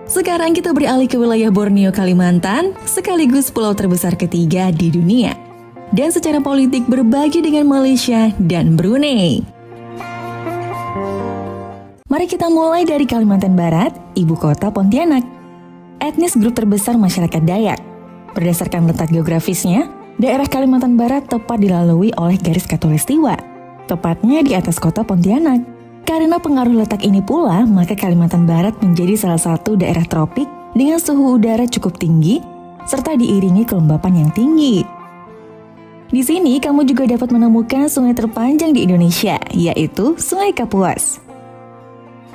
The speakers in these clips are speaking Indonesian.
Sekarang kita beralih ke wilayah Borneo, Kalimantan, sekaligus pulau terbesar ketiga di dunia. Dan secara politik berbagi dengan Malaysia dan Brunei. Mari kita mulai dari Kalimantan Barat, ibu kota Pontianak. Etnis grup terbesar masyarakat Dayak. Berdasarkan letak geografisnya, daerah Kalimantan Barat tepat dilalui oleh garis khatulistiwa, tepatnya di atas kota Pontianak. Karena pengaruh letak ini pula, maka Kalimantan Barat menjadi salah satu daerah tropik dengan suhu udara cukup tinggi, serta diiringi kelembapan yang tinggi. Di sini kamu juga dapat menemukan sungai terpanjang di Indonesia, yaitu Sungai Kapuas.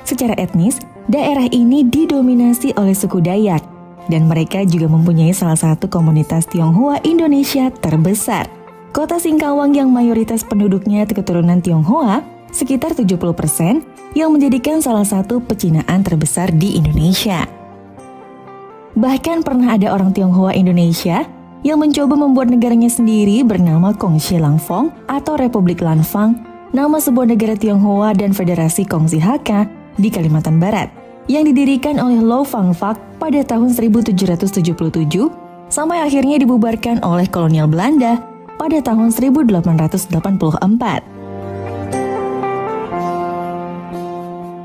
Secara etnis, daerah ini didominasi oleh suku Dayak, dan mereka juga mempunyai salah satu komunitas Tionghoa Indonesia terbesar. Kota Singkawang yang mayoritas penduduknya keturunan Tionghoa, sekitar 70%, yang menjadikan salah satu pecinaan terbesar di Indonesia. Bahkan pernah ada orang Tionghoa Indonesia yang mencoba membuat negaranya sendiri bernama Kongsi Langfong atau Republik Lanfang, nama sebuah negara Tionghoa dan Federasi Kongsi Hakka di Kalimantan Barat, yang didirikan oleh Lau Fang Fak pada tahun 1777 sampai akhirnya dibubarkan oleh kolonial Belanda pada tahun 1884.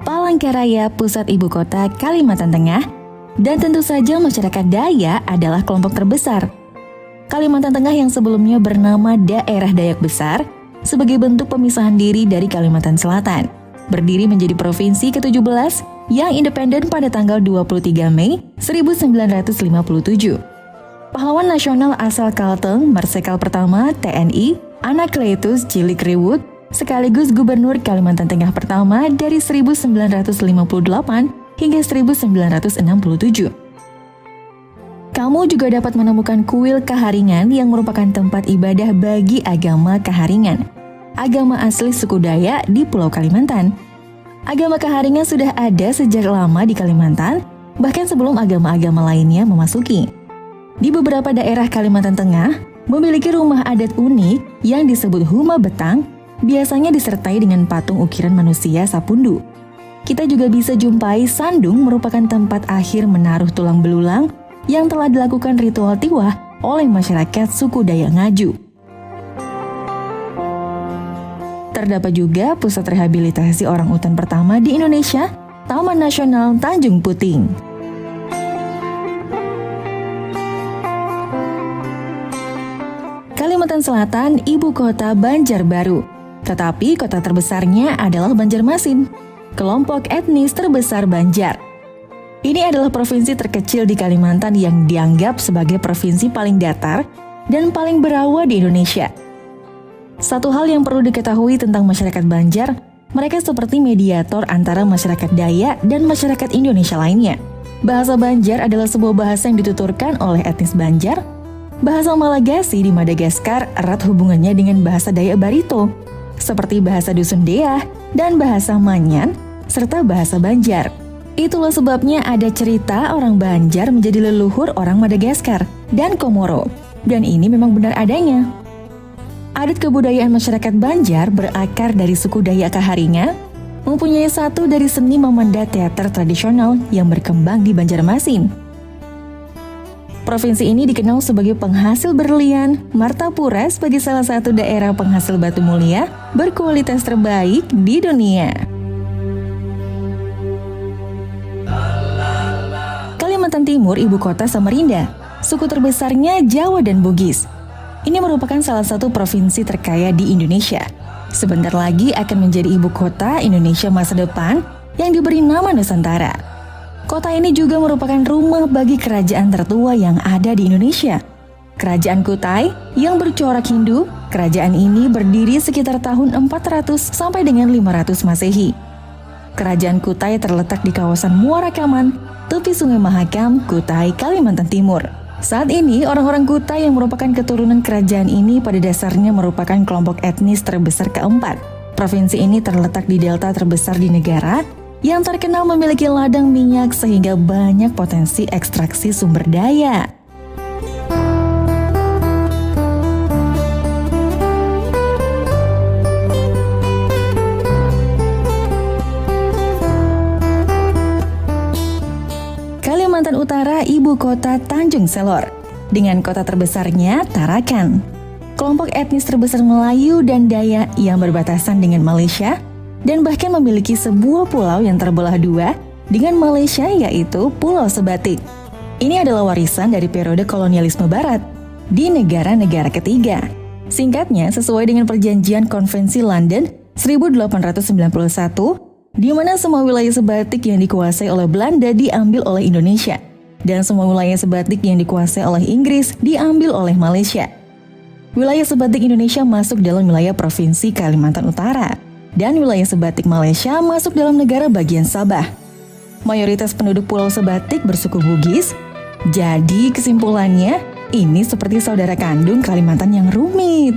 Palangkaraya, pusat ibu kota Kalimantan Tengah, dan tentu saja masyarakat Dayak adalah kelompok terbesar. Kalimantan Tengah yang sebelumnya bernama Daerah Dayak Besar sebagai bentuk pemisahan diri dari Kalimantan Selatan, berdiri menjadi provinsi ke-17 yang independen pada tanggal 23 Mei 1957. Pahlawan nasional asal Kalteng, Marsikal pertama TNI, Anakletus Cilik Riwut, sekaligus Gubernur Kalimantan Tengah pertama dari 1958 hingga 1967. Kamu juga dapat menemukan kuil Kaharingan yang merupakan tempat ibadah bagi agama Kaharingan, agama asli suku Dayak di Pulau Kalimantan. Agama Kaharingan sudah ada sejak lama di Kalimantan, bahkan sebelum agama-agama lainnya memasuki. Di beberapa daerah Kalimantan Tengah, memiliki rumah adat unik yang disebut Huma Betang, biasanya disertai dengan patung ukiran manusia sapundu. Kita juga bisa jumpai Sandung, merupakan tempat akhir menaruh tulang belulang yang telah dilakukan ritual tiwah oleh masyarakat suku Dayak Ngaju. Terdapat juga pusat rehabilitasi orangutan pertama di Indonesia, Taman Nasional Tanjung Puting. Kalimantan Selatan, ibu kota Banjarbaru. Tetapi kota terbesarnya adalah Banjarmasin, kelompok etnis terbesar Banjar. Ini adalah provinsi terkecil di Kalimantan yang dianggap sebagai provinsi paling datar dan paling berawa di Indonesia. Satu hal yang perlu diketahui tentang masyarakat Banjar, mereka seperti mediator antara masyarakat Dayak dan masyarakat Indonesia lainnya. Bahasa Banjar adalah sebuah bahasa yang dituturkan oleh etnis Banjar. Bahasa Malagasy di Madagaskar erat hubungannya dengan bahasa Dayak Barito, seperti bahasa Dusun Deah dan bahasa Manyan, serta bahasa Banjar. Itulah sebabnya ada cerita orang Banjar menjadi leluhur orang Madagaskar dan Komoro, dan ini memang benar adanya. Adat kebudayaan masyarakat Banjar berakar dari suku Dayak Kaharingan, mempunyai satu dari seni memanda teater tradisional yang berkembang di Banjarmasin. Provinsi ini dikenal sebagai penghasil berlian, Martapura sebagai salah satu daerah penghasil batu mulia berkualitas terbaik di dunia. Kalimantan Timur, ibu kota Samarinda, suku terbesarnya Jawa dan Bugis. Ini merupakan salah satu provinsi terkaya di Indonesia. Sebentar lagi akan menjadi ibu kota Indonesia masa depan yang diberi nama Nusantara. Kota ini juga merupakan rumah bagi kerajaan tertua yang ada di Indonesia. Kerajaan Kutai yang bercorak Hindu, kerajaan ini berdiri sekitar tahun 400 sampai dengan 500 Masehi. Kerajaan Kutai terletak di kawasan Muara Kaman, tepi Sungai Mahakam, Kutai, Kalimantan Timur. Saat ini, orang-orang Kutai yang merupakan keturunan kerajaan ini pada dasarnya merupakan kelompok etnis terbesar keempat. Provinsi ini terletak di delta terbesar di negara, yang terkenal memiliki ladang minyak sehingga banyak potensi ekstraksi sumber daya. Kalimantan Utara, ibu kota Tanjung Selor, dengan kota terbesarnya Tarakan. Kelompok etnis terbesar Melayu dan Dayak yang berbatasan dengan Malaysia dan bahkan memiliki sebuah pulau yang terbelah dua dengan Malaysia, yaitu Pulau Sebatik. Ini adalah warisan dari periode kolonialisme Barat di negara-negara ketiga. Singkatnya, sesuai dengan perjanjian Konvensi London 1891, di mana semua wilayah Sebatik yang dikuasai oleh Belanda diambil oleh Indonesia, dan semua wilayah Sebatik yang dikuasai oleh Inggris diambil oleh Malaysia. Wilayah Sebatik Indonesia masuk dalam wilayah Provinsi Kalimantan Utara, dan wilayah Sebatik Malaysia masuk dalam negara bagian Sabah. Mayoritas penduduk Pulau Sebatik bersuku Bugis, jadi kesimpulannya, ini seperti saudara kandung Kalimantan yang rumit.